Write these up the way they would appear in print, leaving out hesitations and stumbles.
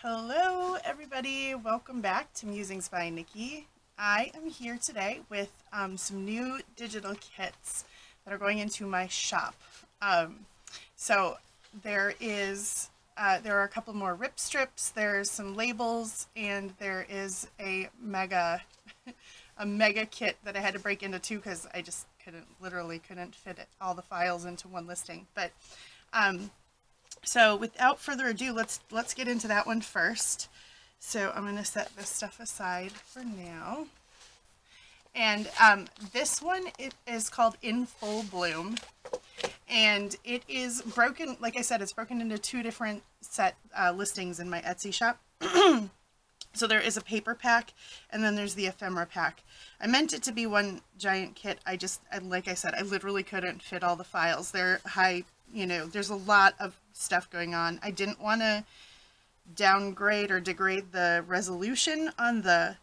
Hello everybody, welcome back to Musings by Nikki. I am here today with some new digital kits that are going into my shop. So there are a couple more rip strips, there's some labels, and there is a mega kit that I had to break into two because I just literally couldn't fit all the files into one listing. But so without further ado, let's get into that one first. So I'm going to set this stuff aside for now. And this one, it is called In Full Bloom. And it is broken, like I said, it's broken into two different listings in my Etsy shop. So there is a paper pack, and then there's the ephemera pack. I meant it to be one giant kit. Like I said, I literally couldn't fit all the files. They're high, there's a lot of stuff going on. I didn't want to downgrade or degrade the resolution on the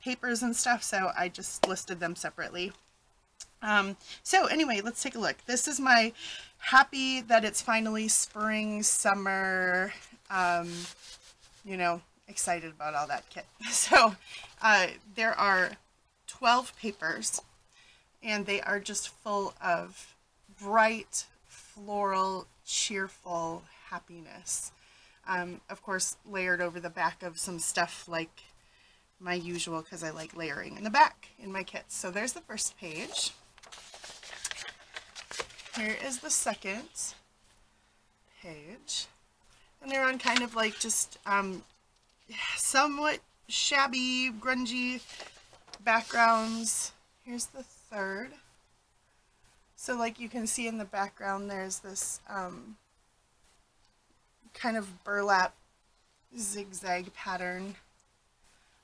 papers and stuff, so I just listed them separately. So anyway, let's take a look. This is my happy that it's finally spring, summer, excited about all that kit. So there are 12 papers, and they are just full of bright, floral, cheerful happiness. Of course, layered over the back of some stuff like my usual, because I like layering in the back in my kits. So there's the first page. Here is the second page. And they're on kind of like just somewhat shabby, grungy backgrounds. Here's the third. So like you can see in the background, there's this kind of burlap zigzag pattern.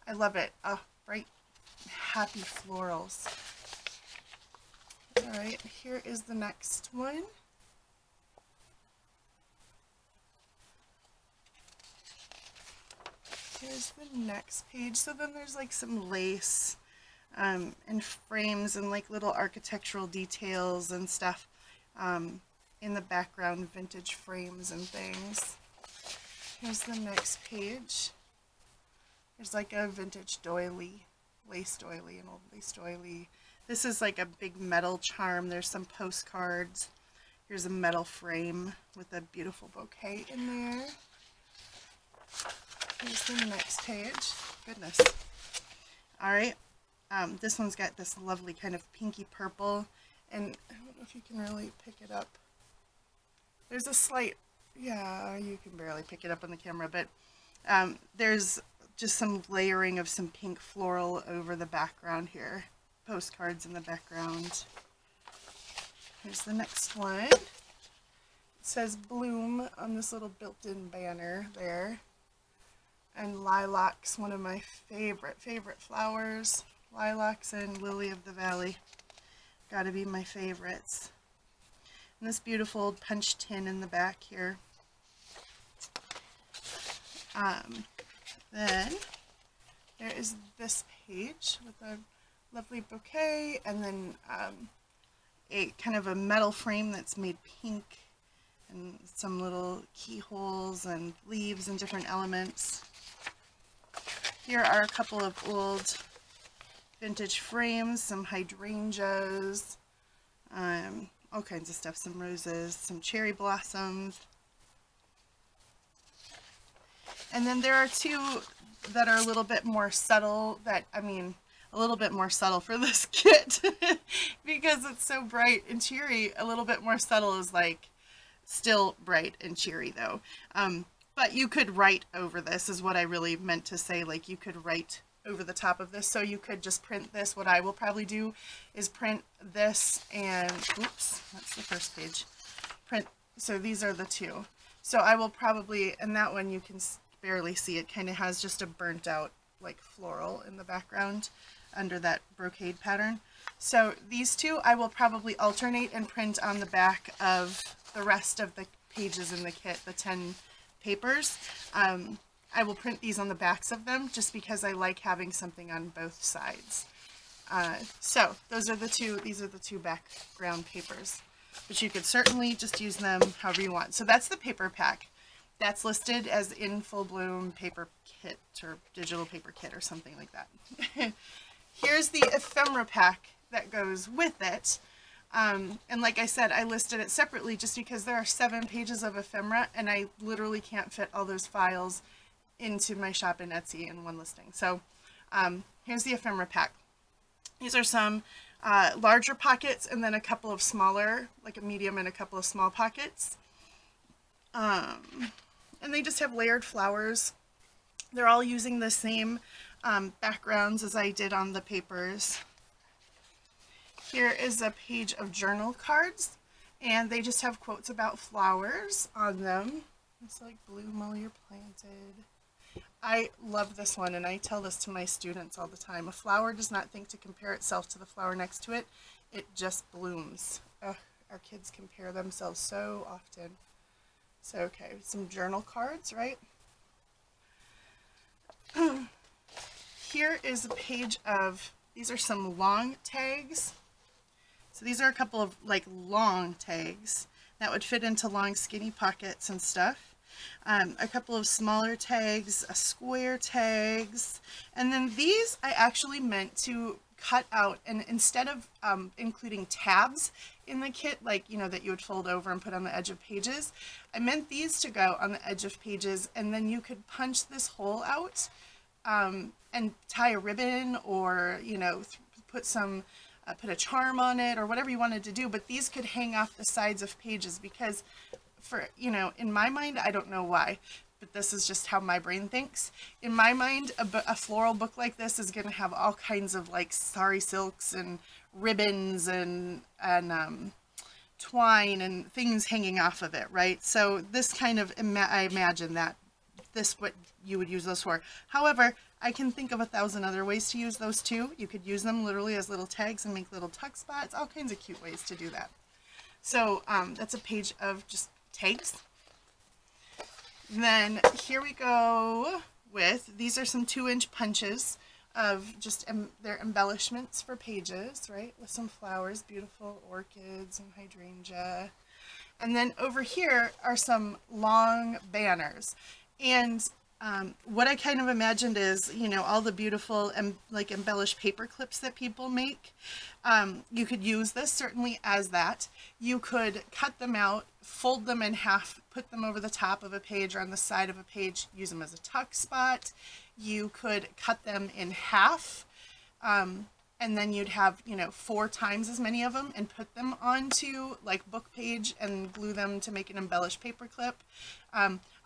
I love it. Oh, bright, happy florals. All right, here is the next one. Here's the next page. So then there's like some lace and frames and like little architectural details and stuff in the background, vintage frames and things. Here's the next page. There's like a vintage doily, lace doily, an old lace doily. This is like a big metal charm. There's some postcards. Here's a metal frame with a beautiful bouquet in there. Here's the next page. Goodness. All right. This one's got this lovely kind of pinky purple, and I don't know if you can really pick it up. There's a slight, yeah, you can barely pick it up on the camera, but there's just some layering of some pink floral over the background here. Postcards in the background. Here's the next one. It says Bloom on this little built-in banner there. And lilacs, one of my favorite flowers. Lilacs and lily of the valley. Gotta be my favorites. And this beautiful old punch tin in the back here. Then there is this page with a lovely bouquet, and then a kind of a metal frame that's made pink, and some little keyholes and leaves and different elements. Here are a couple of old vintage frames, some hydrangeas, all kinds of stuff, some roses, some cherry blossoms. And then there are two that are a little bit more subtle, a little bit more subtle for this kit because it's so bright and cheery. A little bit more subtle is like still bright and cheery though. But you could write over this is what I really meant to say. Like you could write over the top of this. So you could just print this. What I will probably do is print this and, oops, that's the first page. So these are the two. So I will probably, and that one you can barely see, it kind of has just a burnt out like floral in the background under that brocade pattern. So these two I will probably alternate and print on the back of the rest of the pages in the kit, the 10 papers. I will print these on the backs of them just because I like having something on both sides. So these are the two background papers, but you could certainly just use them however you want. So that's the paper pack. That's listed as in Full Bloom paper kit or digital paper kit or something like that. Here's the ephemera pack that goes with it. And like I said, I listed it separately just because there are 7 pages of ephemera and I literally can't fit all those files into my shop in Etsy in one listing. So here's the ephemera pack. These are some larger pockets and then a couple of smaller, like a medium and a couple of small pockets. And they just have layered flowers. They're all using the same backgrounds as I did on the papers. Here is a page of journal cards, and they just have quotes about flowers on them. It's like bloom while you're planted. I love this one, and I tell this to my students all the time. A flower does not think to compare itself to the flower next to it. It just blooms. Ugh, our kids compare themselves so often. So, okay, some journal cards, right? Here is a page of, these are some long tags. So these are a couple of like long tags that would fit into long skinny pockets and stuff. A couple of smaller tags, square tags, and then these I actually meant to cut out, and instead of including tabs in the kit, like, you know, that you would fold over and put on the edge of pages, I meant these to go on the edge of pages, and then you could punch this hole out and tie a ribbon, or, you know, put some put a charm on it or whatever you wanted to do, but these could hang off the sides of pages because, for, you know, in my mind, I don't know why, but this is just how my brain thinks. In my mind, a floral book like this is going to have all kinds of like sari silks and ribbons and twine and things hanging off of it, right? So this kind of, I imagine that this what you would use those for. However, I can think of 1,000 other ways to use those too. You could use them literally as little tags and make little tuck spots, all kinds of cute ways to do that. So that's a page of just tags. Then here we go with, these are some 2-inch punches of just their embellishments for pages, right? With some flowers, beautiful orchids and hydrangea. And then over here are some long banners. And what I kind of imagined is, you know, all the beautiful like embellished paper clips that people make. You could use this certainly as that. You could cut them out, fold them in half, put them over the top of a page or on the side of a page, use them as a tuck spot. You could cut them in half, and then you'd have, you know, 4 times as many of them and put them onto like book page and glue them to make an embellished paper clip.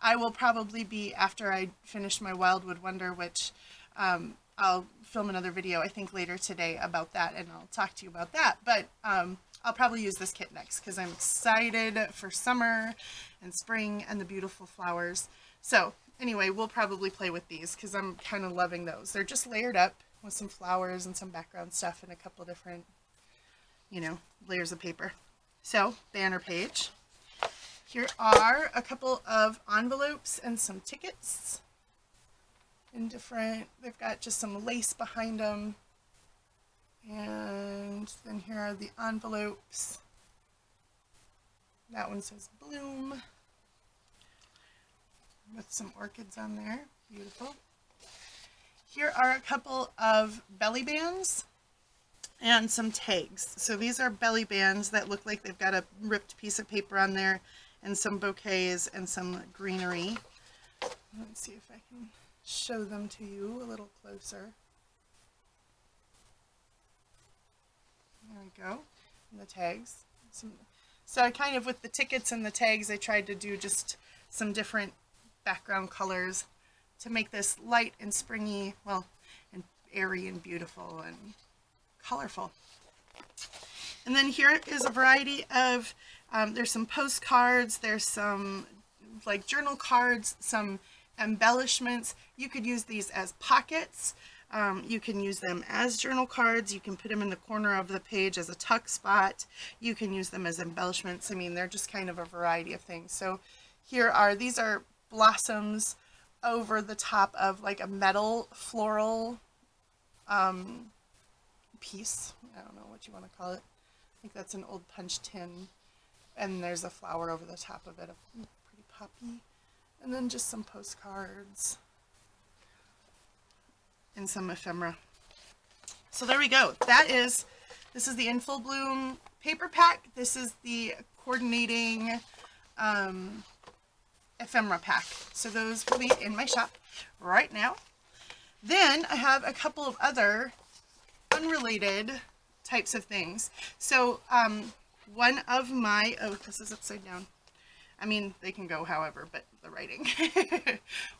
I will probably be, after I finish my Wildwood Wonder, which I'll film another video I think later today about that, and I'll talk to you about that, but I'll probably use this kit next because I'm excited for summer and spring and the beautiful flowers. So anyway, we'll probably play with these because I'm kind of loving those. They're just layered up with some flowers and some background stuff and a couple different, you know, layers of paper. So, banner page. Here are a couple of envelopes and some tickets in different, they've got just some lace behind them. And then here are the envelopes. That one says Bloom with some orchids on there. Beautiful. Here are a couple of belly bands and some tags. So these are belly bands that look like they've got a ripped piece of paper on there and some bouquets and some greenery. Let's see if I can show them to you a little closer. There we go. And the tags. So I kind of, with the tickets and the tags, I tried to do just some different background colors to make this light and springy, well, and airy and beautiful and colorful. And then here is a variety of, there's some postcards, there's some like journal cards, some embellishments. You could use these as pockets. You can use them as journal cards. You can put them in the corner of the page as a tuck spot. You can use them as embellishments. I mean, they're just kind of a variety of things. So here are, these are blossoms over the top of like a metal floral piece. I don't know what you want to call it. I think that's an old punch tin. And there's a flower over the top of it, a pretty poppy. And then just some postcards and some ephemera. So there we go. This is the In Full Bloom paper pack. This is the coordinating ephemera pack. So those will be in my shop right now. Then I have a couple of other unrelated types of things. So one of my, oh, this is upside down. I mean, they can go however, but the writing.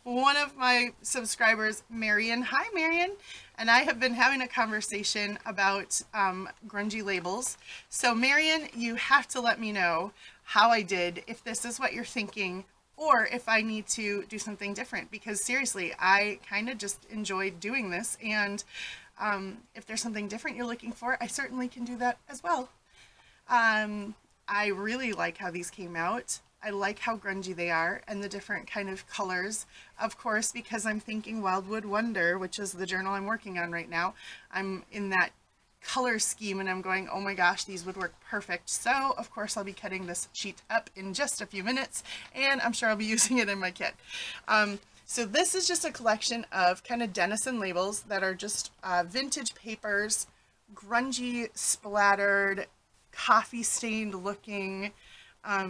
One of my subscribers, Marion, hi Marion, and I have been having a conversation about grungy labels. So Marion, you have to let me know how I did, if this is what you're thinking, or if I need to do something different, because seriously, I kind of just enjoyed doing this, and if there's something different you're looking for, I certainly can do that as well. I really like how these came out. I like how grungy they are and the different kind of colors. Of course, because I'm thinking Wildwood Wonder, which is the journal I'm working on right now, I'm in that color scheme and I'm going, oh my gosh, these would work perfect. So of course I'll be cutting this sheet up in just a few minutes, and I'm sure I'll be using it in my kit. So this is just a collection of kind of Denison labels that are just vintage papers, grungy, splattered, coffee stained looking, a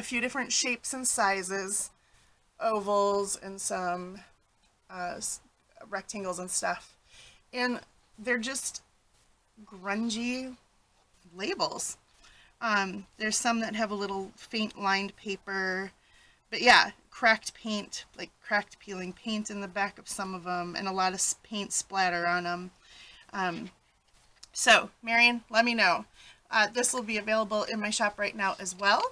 few different shapes and sizes, ovals and some rectangles and stuff. And they're just grungy labels. There's some that have a little faint lined paper, but yeah, cracked paint, like cracked peeling paint in the back of some of them, and a lot of paint splatter on them. So Marion, let me know. This will be available in my shop right now as well.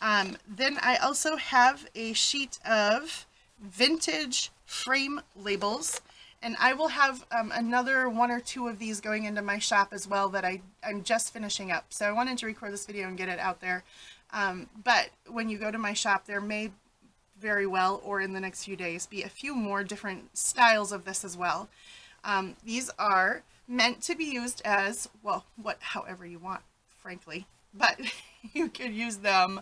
Then I also have a sheet of vintage frame labels, and I will have another 1 or 2 of these going into my shop as well that I'm just finishing up. So I wanted to record this video and get it out there. But when you go to my shop, there may very well, or in the next few days, be a few more different styles of this as well. These are meant to be used as, well, however you want, frankly, but you could use them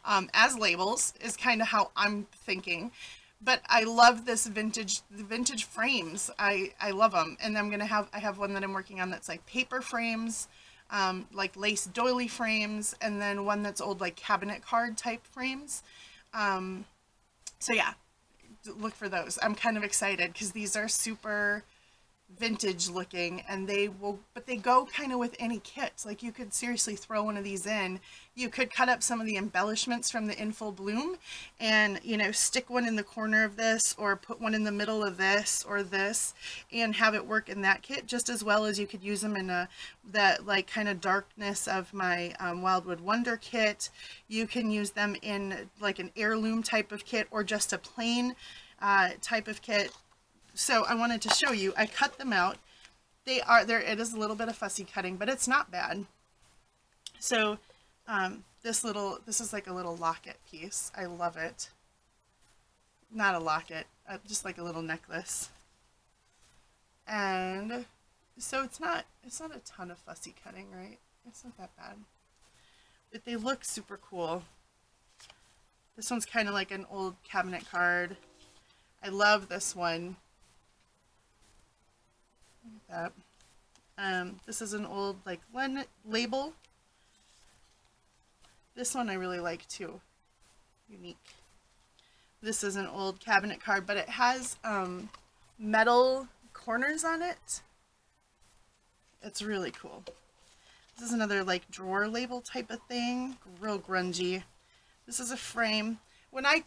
as labels is kind of how I'm thinking. But I love this vintage frames. I love them, and I have one that I'm working on that's like paper frames, like lace doily frames, and then one that's old like cabinet card type frames. So yeah, look for those. I'm kind of excited because these are super vintage looking, and they go kind of with any kit. Like you could seriously throw one of these in. You could cut up some of the embellishments from the In Full Bloom and, you know, stick one in the corner of this, or put one in the middle of this or this, and have it work in that kit just as well as you could use them in that like kind of darkness of my Wildwood Wonder kit. You can use them in like an heirloom type of kit, or just a plain type of kit. So I wanted to show you, I cut them out. They are there. It is a little bit of fussy cutting, but it's not bad. So this is like a little locket piece. I love it. Not a locket, just like a little necklace. And so it's not a ton of fussy cutting, right? It's not that bad. But they look super cool. This one's kind of like an old cabinet card. I love this one. Look at that. This is an old like label. This one I really like too. Unique. This is an old cabinet card, but it has metal corners on it. It's really cool. This is another like drawer label type of thing. Real grungy. This is a frame. When I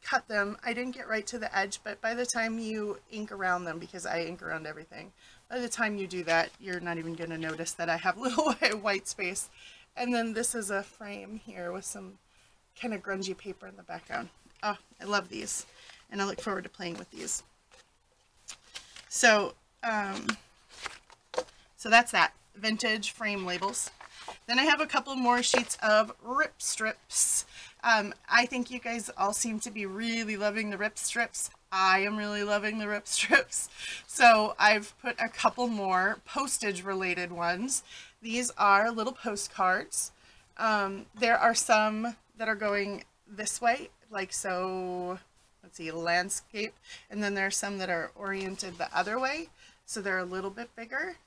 cut them, I didn't get right to the edge, but by the time you ink around them, because I ink around everything, by the time you do that, you're not even going to notice that I have little white space. And then this is a frame here with some kind of grungy paper in the background. Oh, I love these, and I look forward to playing with these. So, so that's that. Vintage frame labels. Then I have a couple more sheets of rip strips. I think you guys all seem to be really loving the rip strips. I am really loving the rip strips. So I've put a couple more postage related ones. These are little postcards. There are some that are going this way, like so. Let's see, landscape, and then there are some that are oriented the other way, so they're a little bit bigger.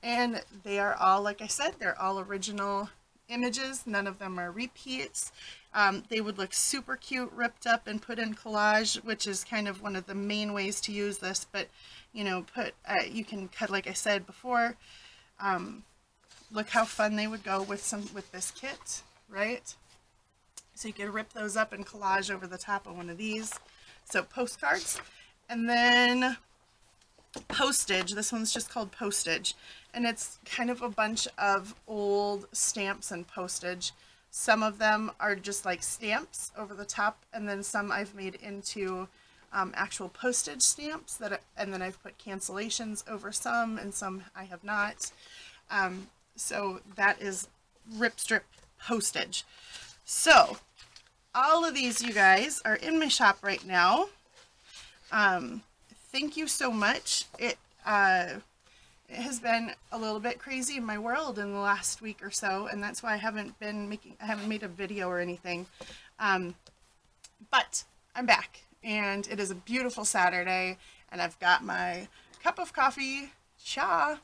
And they are all, like I said, they're all original images. None of them are repeats. They would look super cute ripped up and put in collage, which is kind of one of the main ways to use this. But you know, you can cut, like I said before. Look how fun they would go with this kit, right? So you could rip those up and collage over the top of one of these. So postcards, and then postage. This one's just called postage, and it's kind of a bunch of old stamps and postage. Some of them are just like stamps over the top, and then some I've made into actual postage stamps and then I've put cancellations over some, and some I have not. So that is Rip Strip postage. So all of these, you guys, are in my shop right now. Thank you so much. It has been a little bit crazy in my world in the last week or so, and that's why I haven't made a video or anything. But I'm back, and it is a beautiful Saturday, and I've got my cup of coffee, cha,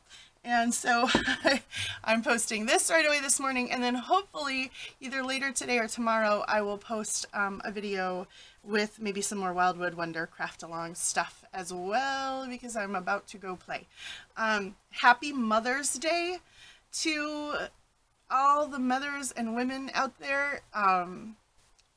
and so I'm posting this right away this morning, and then hopefully either later today or tomorrow I will post a video with maybe some more Wildwood Wonder craft along stuff as well, because I'm about to go play. Happy Mother's Day to all the mothers and women out there.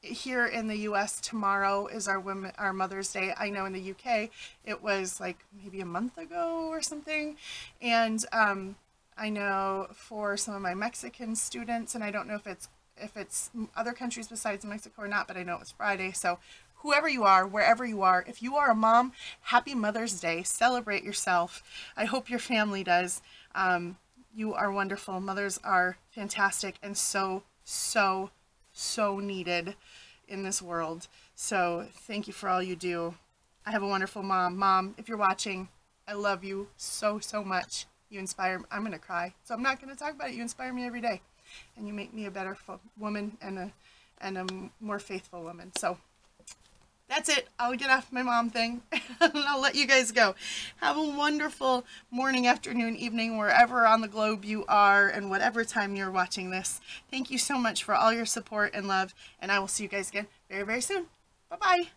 Here in the US, tomorrow is our Mother's Day. I know in the UK it was like maybe a month ago or something, and I know for some of my Mexican students, and I don't know if it's other countries besides Mexico or not, but I know it was Friday. So whoever you are, wherever you are, if you are a mom, happy Mother's Day. Celebrate yourself. I hope your family does. You are wonderful. Mothers are fantastic and so needed in this world. So thank you for all you do. I have a wonderful mom. Mom, if you're watching, I love you so much. You inspire me. I'm gonna cry, so I'm not gonna talk about it. You inspire me every day, and you make me a better woman and a more faithful woman. So that's it. I'll get off my mom thing and I'll let you guys go. Have a wonderful morning, afternoon, evening, wherever on the globe you are and whatever time you're watching this. Thank you so much for all your support and love, and I will see you guys again very soon. Bye-bye.